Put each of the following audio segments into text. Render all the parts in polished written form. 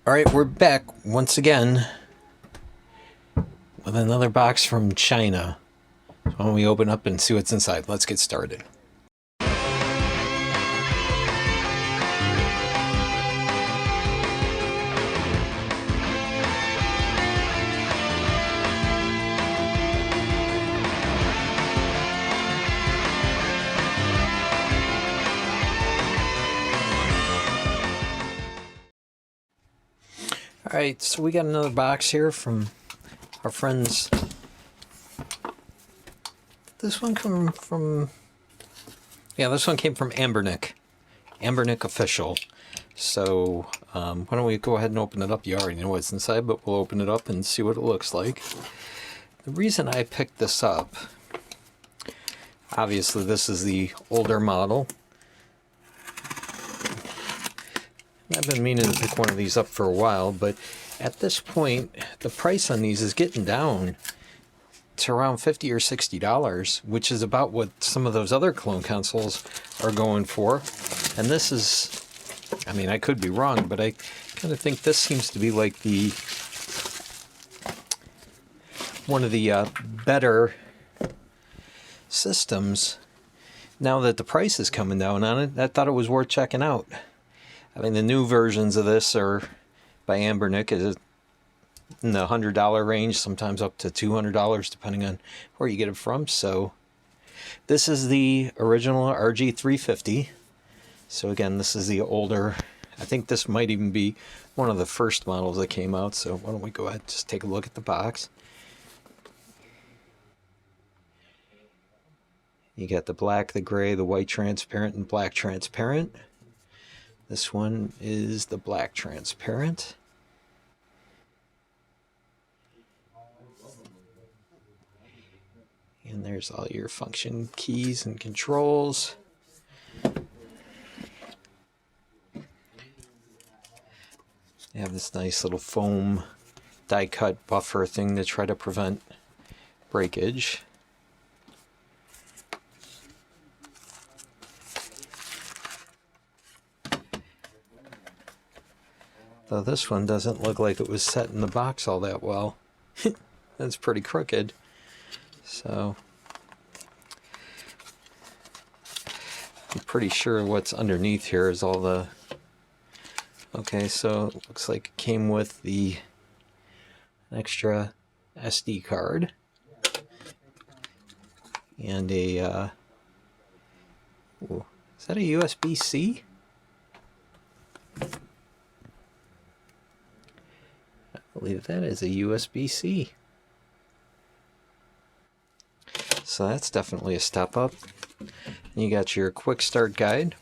Alright, we're back once again with another box from China. So why don't we open up and see what's inside? Let's get started. Alright, so we got another box here from our friends. This one came from... Yeah, this one came from Anbernic. Anbernic Official. So, why don't we go ahead and open it up? You already know what's inside, but we'll open it up and see what it looks like. The reason I picked this up... Obviously, this is the older model. I've been meaning to pick one of these up for a while, but at this point, the price on these is getting down to around $50 or $60, which is about what some of those other clone consoles are going for. And this is, I mean, I could be wrong, but I kind of think this seems to be like the one of the better systems. Now that the price is coming down on it, I thought it was worth checking out. I mean, the new versions of this are by Anbernic is in the $100 range, sometimes up to $200, depending on where you get it from. So this is the original RG350. So again, this is the older. I think this might even be one of the first models that came out. So why don't we go ahead and just take a look at the box. You got the black, the gray, the white transparent, and black transparent. This one is the black transparent. And there's all your function keys and controls. You have this nice little foam die cut buffer thing to try to prevent breakage. Though this one doesn't look like it was set in the box all that well. That's pretty crooked. So I'm pretty sure what's underneath here is all the... Okay, so it looks like it came with the extra SD card and a ooh, is that a USB-C? I believe that is a USB-C. So that's definitely a step up. You got your quick start guide.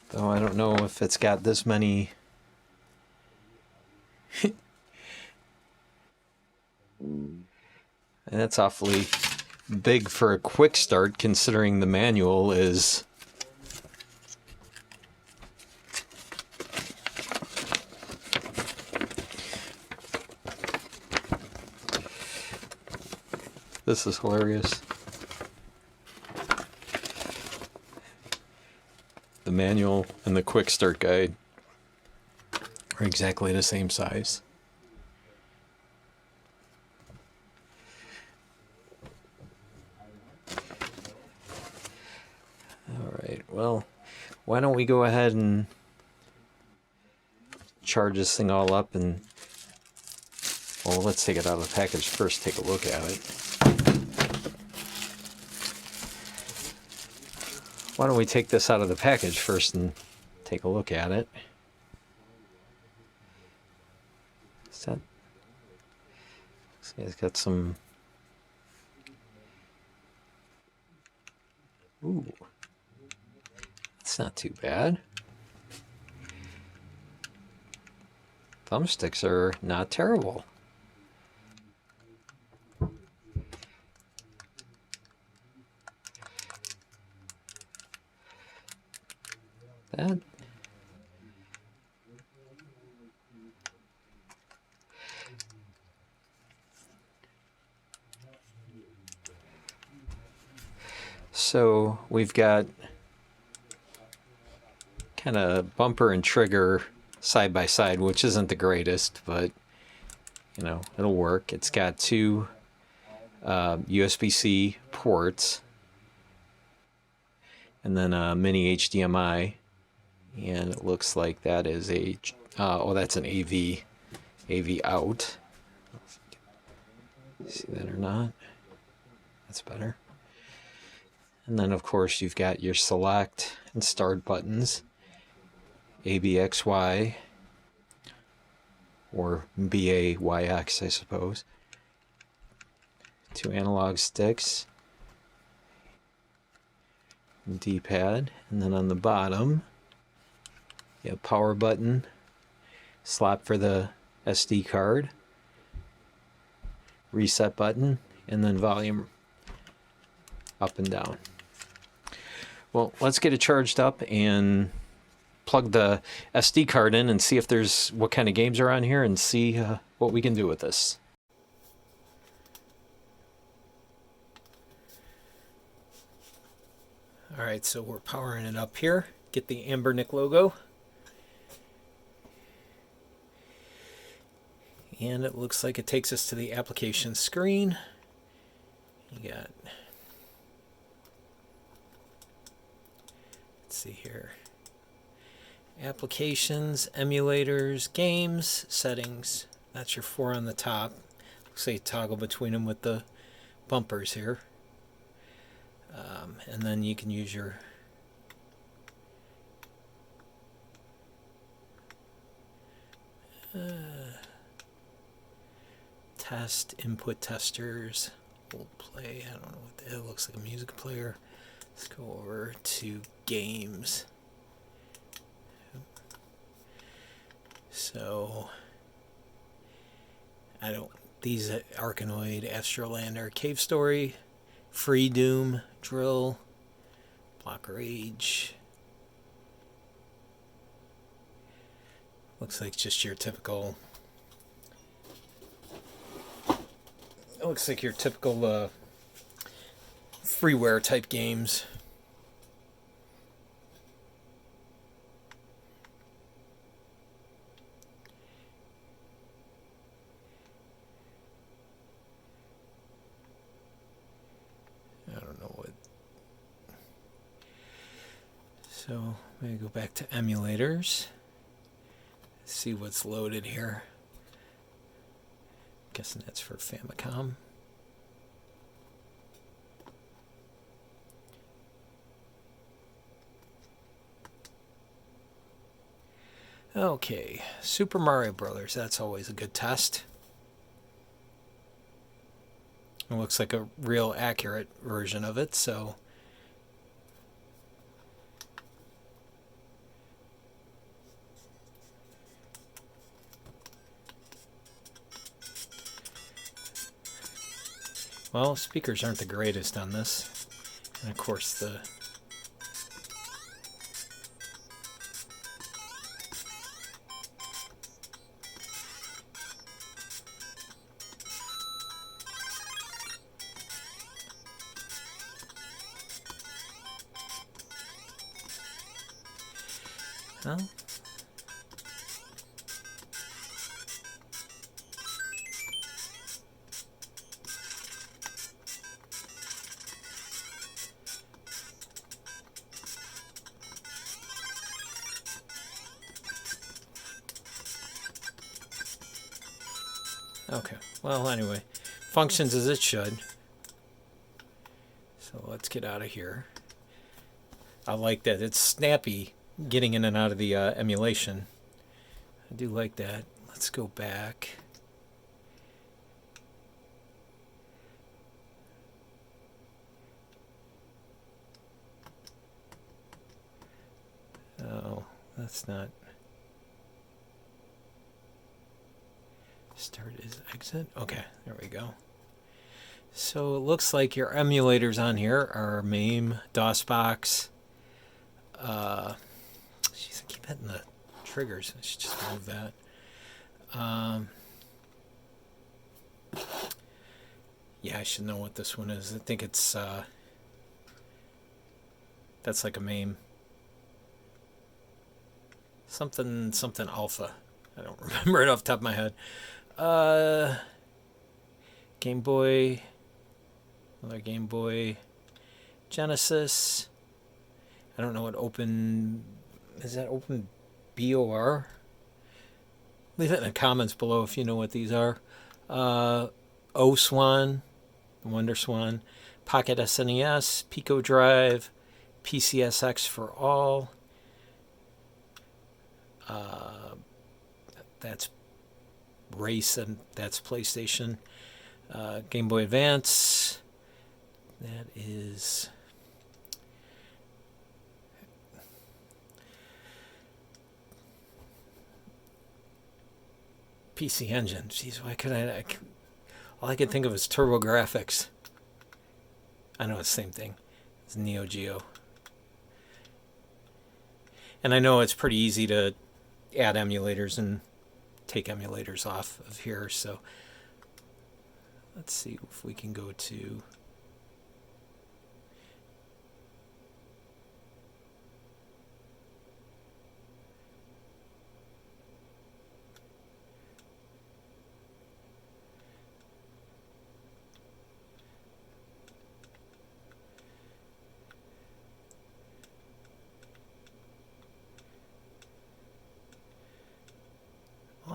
Though I don't know if it's got this many. And that's awfully big for a quick start, considering the manual is this is hilarious. The manual and the quick start guide are exactly the same size. Alright, well, why don't we go ahead and charge this thing all up and, well, let's take it out of the package first, take a look at it. Why don't we take this out of the package first and take a look at it. Is that... See, it's got some... Ooh. It's not too bad. Thumbsticks are not terrible. That So we've got kind of bumper and trigger side by side, which isn't the greatest, but you know, it'll work. It's got two USB-C ports and then a mini HDMI, and it looks like that is a oh, that's an AV out. See that or not? That's better. And then of course you've got your select and start buttons, ABXY or BAYX, I suppose. Two analog sticks, D-pad, and then on the bottom you have power button, slot for the SD card, reset button, and then volume up and down. Well, let's get it charged up and plug the SD card in and see if there's what kind of games are on here and see what we can do with this. Alright, so we're powering it up here. Get the Anbernic logo. And it looks like it takes us to the application screen. You got, let's see here, applications, emulators, games, settings. That's your four on the top. Looks like you toggle between them with the bumpers here. And then you can use your test, input testers, old play, I don't know what that looks like, a music player. Let's go over to games. So these Arkanoid, Astrolander, Cave Story, Free Doom, Drill, Block Rage. Looks like just your typical. It looks like your typical freeware type games. I don't know what. So I'm going to go back to emulators. See what's loaded here. Guessing that's for Famicom. Okay, Super Mario Brothers. That's always a good test. It looks like a real accurate version of it, so well, speakers aren't the greatest on this. And of course the well, okay, well anyway, functions as it should. So let's get out of here. I like that. It's snappy getting in and out of the emulation. I do like that. Let's go back. Oh, that's not. Start is exit. Okay, there we go. So it looks like your emulators on here are MAME, DOSBox. Jeez, I keep hitting the triggers. I should just move that. Yeah, I should know what this one is. I think it's That's like a MAME. Something alpha. I don't remember it off the top of my head. Game Boy. Another Game Boy. Genesis. I don't know what open... Is that open BOR? Leave it in the comments below if you know what these are. O-Swan. Wonder Swan. Pocket SNES. Pico Drive. PCSX for all. That's Race and that's PlayStation. Game Boy Advance. That is PC Engine. Jeez, why could all I could think of is TurboGrafx. I know it's the same thing. It's Neo Geo. And I know it's pretty easy to add emulators and take emulators off of here, so let's see if we can go to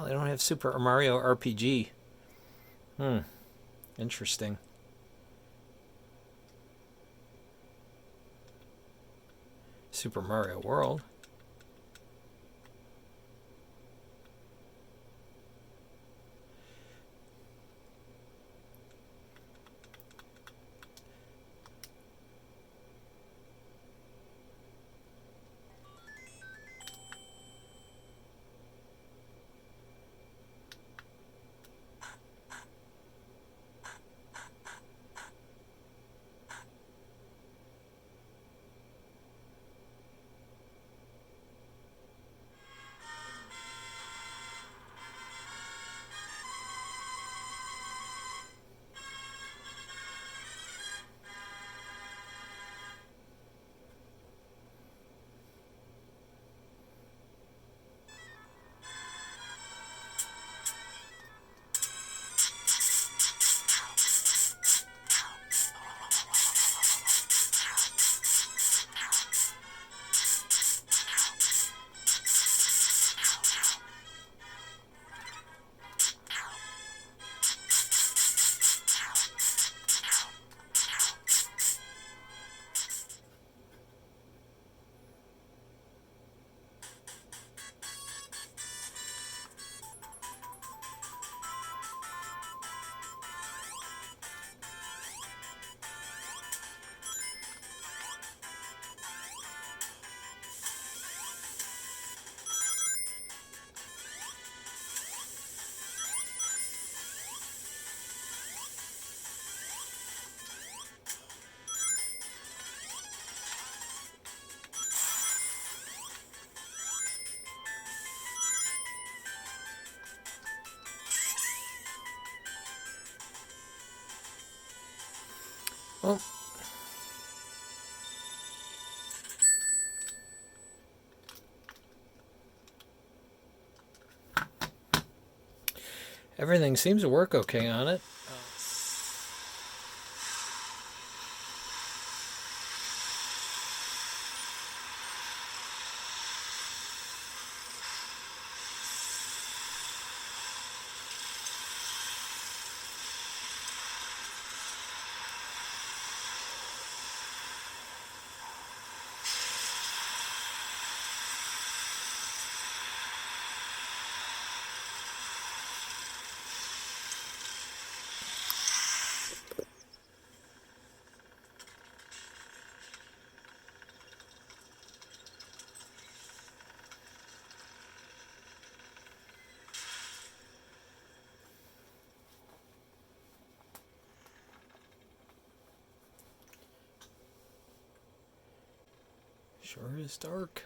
they don't have Super Mario RPG. Interesting. Super Mario World. Well, everything seems to work okay on it. Sure is dark.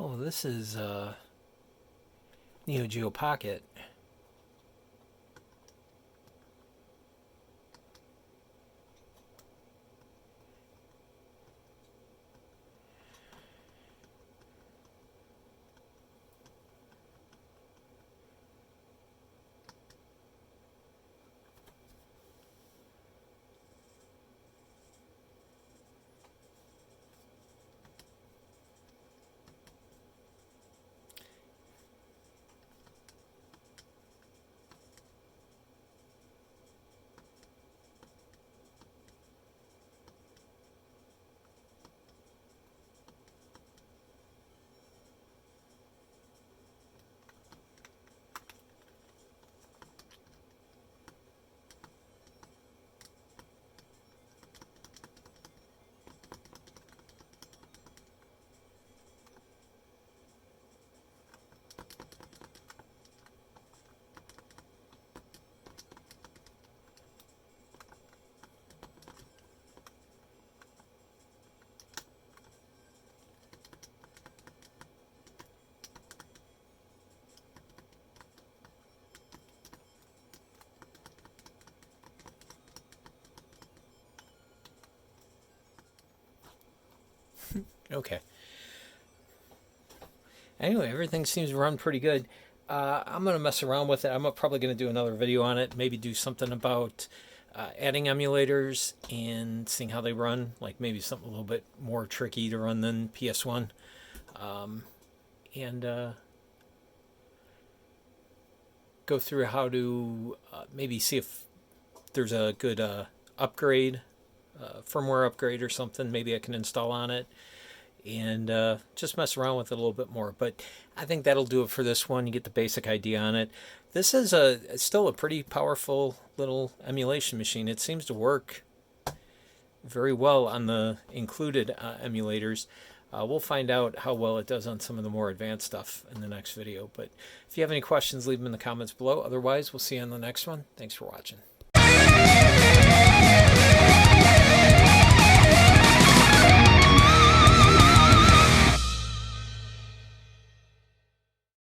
Oh, this is Neo Geo Pocket. Okay. Anyway, everything seems to run pretty good. I'm going to mess around with it. I'm probably going to do another video on it. Maybe do something about adding emulators and seeing how they run. Like maybe something a little bit more tricky to run than PS1. And go through how to maybe see if there's a good upgrade, firmware upgrade or something maybe I can install on it. And just mess around with it a little bit more. But I think that'll do it for this one. You get the basic idea on it. This is still a pretty powerful little emulation machine. It seems to work very well on the included emulators. We'll find out how well it does on some of the more advanced stuff in the next video. But if you have any questions, leave them in the comments below. Otherwise, we'll see you on the next one. Thanks for watching.